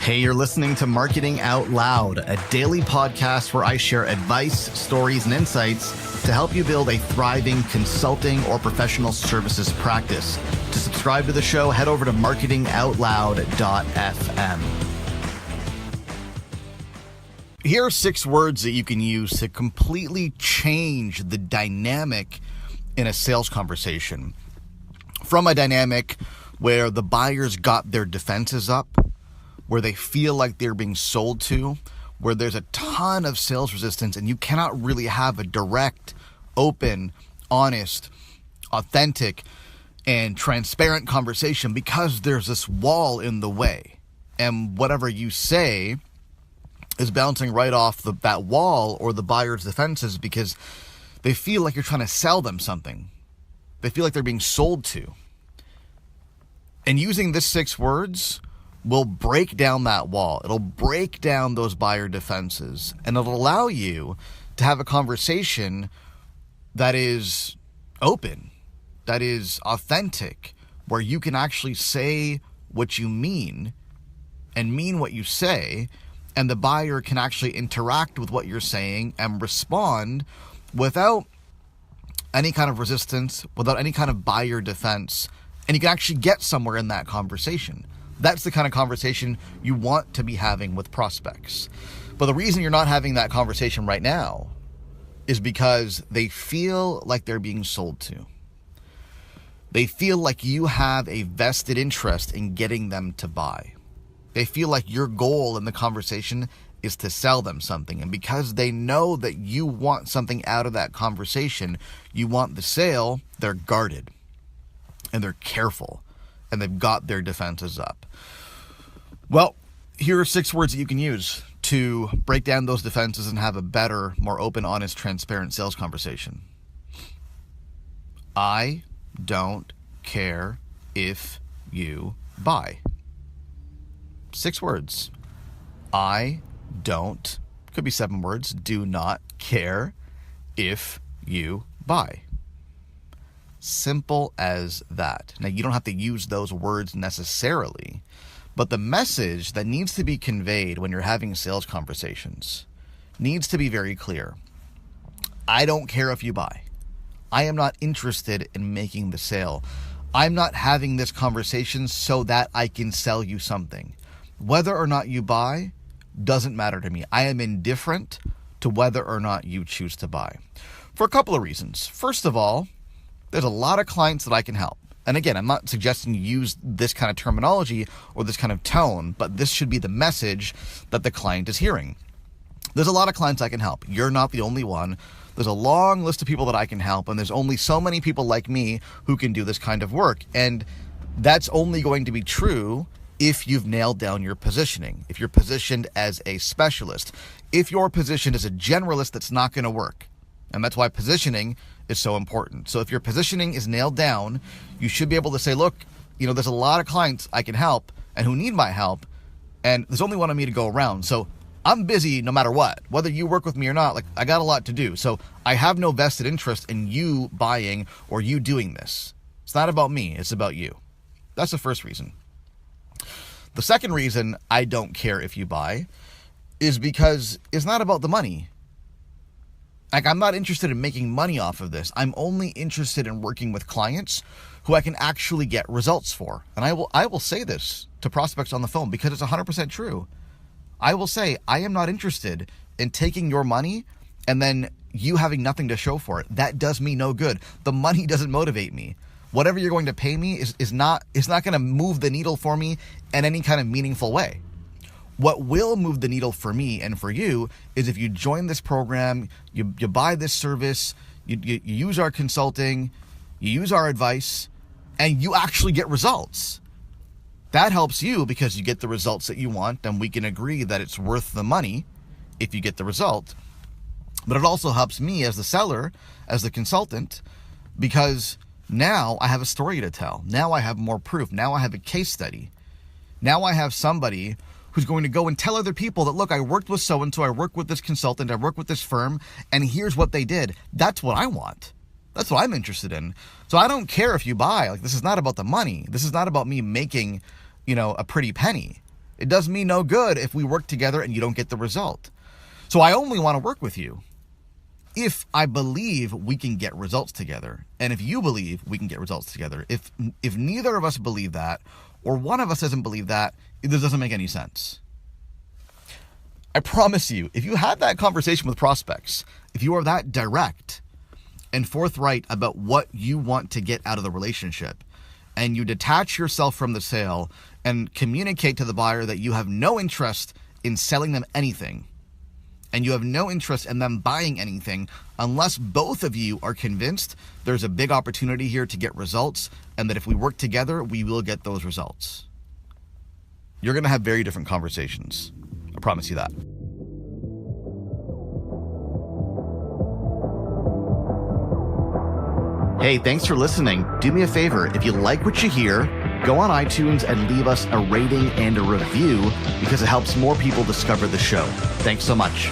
Hey, you're listening to Marketing Out Loud, a daily podcast where I share advice, stories, and insights to help you build a thriving consulting or professional services practice. To subscribe to the show, head over to marketingoutloud.fm. Here are 6 words that you can use to completely change the dynamic in a sales conversation. From a dynamic where the buyers got their defenses up, where they feel like they're being sold to, where there's a ton of sales resistance and you cannot really have a direct, open, honest, authentic, and transparent conversation because there's this wall in the way. And whatever you say is bouncing right off that wall or the buyer's defenses because they feel like you're trying to sell them something. They feel like they're being sold to. And using this 6 words will break down that wall. It'll break down those buyer defenses, and it'll allow you to have a conversation that is open, that is authentic, where you can actually say what you mean and mean what you say, and the buyer can actually interact with what you're saying and respond without any kind of resistance, without any kind of buyer defense, and you can actually get somewhere in that conversation. That's the kind of conversation you want to be having with prospects. But the reason you're not having that conversation right now is because they feel like they're being sold to. They feel like you have a vested interest in getting them to buy. They feel like your goal in the conversation is to sell them something. And because they know that you want something out of that conversation, you want the sale, they're guarded and they're careful. And they've got their defenses up. Well, here are 6 words that you can use to break down those defenses and have a better, more open, honest, transparent sales conversation. I don't care if you buy. 6 words. I don't, could be 7 words, do not care if you buy. Simple as that. Now, you don't have to use those words necessarily, but the message that needs to be conveyed when you're having sales conversations needs to be very clear. I don't care if you buy. I am not interested in making the sale. I'm not having this conversation so that I can sell you something. Whether or not you buy doesn't matter to me. I am indifferent to whether or not you choose to buy. For a couple of reasons. First of all, there's a lot of clients that I can help. And again, I'm not suggesting you use this kind of terminology or this kind of tone, but this should be the message that the client is hearing. There's a lot of clients I can help. You're not the only one. There's a long list of people that I can help, and there's only so many people like me who can do this kind of work. And that's only going to be true if you've nailed down your positioning, if you're positioned as a specialist. If you're positioned as a generalist, that's not going to work. And that's why positioning is so important. So if your positioning is nailed down, you should be able to say, look, there's a lot of clients I can help and who need my help, and there's only one of me to go around. So I'm busy no matter what, whether you work with me or not. Like, I got a lot to do. So I have no vested interest in you buying or you doing this. It's not about me. It's about you. That's the first reason. The second reason I don't care if you buy is because it's not about the money. Like, I'm not interested in making money off of this. I'm only interested in working with clients who I can actually get results for. And I will say this to prospects on the phone because it's 100% true. I will say, I am not interested in taking your money and then you having nothing to show for it. That does me no good. The money doesn't motivate me. Whatever you're going to pay me is not going to move the needle for me in any kind of meaningful way. What will move the needle for me and for you is if you join this program, you buy this service, you use our consulting, you use our advice, and you actually get results. That helps you because you get the results that you want, and we can agree that it's worth the money if you get the result. But it also helps me as the seller, as the consultant, because now I have a story to tell. Now I have more proof. Now I have a case study. Now I have somebody who's going to go and tell other people that, look, I worked with so-and-so, I worked with this consultant, I worked with this firm, and here's what they did. That's what I want. That's what I'm interested in. So I don't care if you buy. Like, this is not about the money. This is not about me making, a pretty penny. It does me no good if we work together and you don't get the result. So I only want to work with you if I believe we can get results together. And if you believe we can get results together. If neither of us believe that, or one of us doesn't believe that, this doesn't make any sense. I promise you, if you had that conversation with prospects, if you are that direct and forthright about what you want to get out of the relationship, and you detach yourself from the sale and communicate to the buyer that you have no interest in selling them anything, and you have no interest in them buying anything unless both of you are convinced there's a big opportunity here to get results, and that if we work together, we will get those results. You're going to have very different conversations. I promise you that. Hey, thanks for listening. Do me a favor, if you like what you hear, go on iTunes and leave us a rating and a review because it helps more people discover the show. Thanks so much.